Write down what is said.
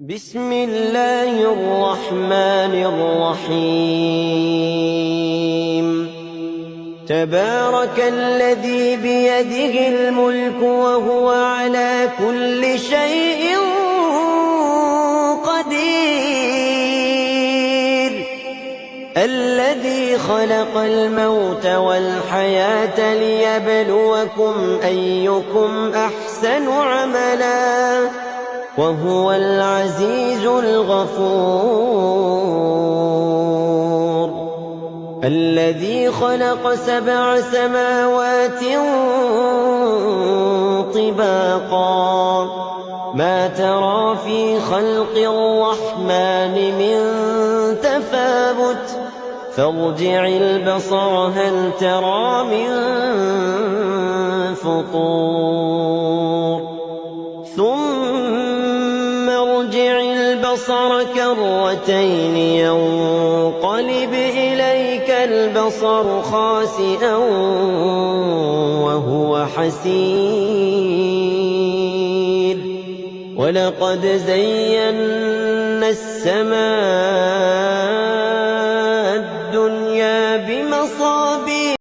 بسم الله الرحمن الرحيم تبارك الذي بيده الملك وهو على كل شيء قدير الذي خلق الموت والحياة ليبلوكم أيكم أحسن عملا وهو العزيز الغفور الذي خلق 7 سماوات طباقا ما ترى في خلق الرحمن من تفاوت فارجع البصر هل ترى من فطور ثم ارجع البصر كرتين ينقلب إليك البصر خاسئا وهو حسير ولقد زينا السماء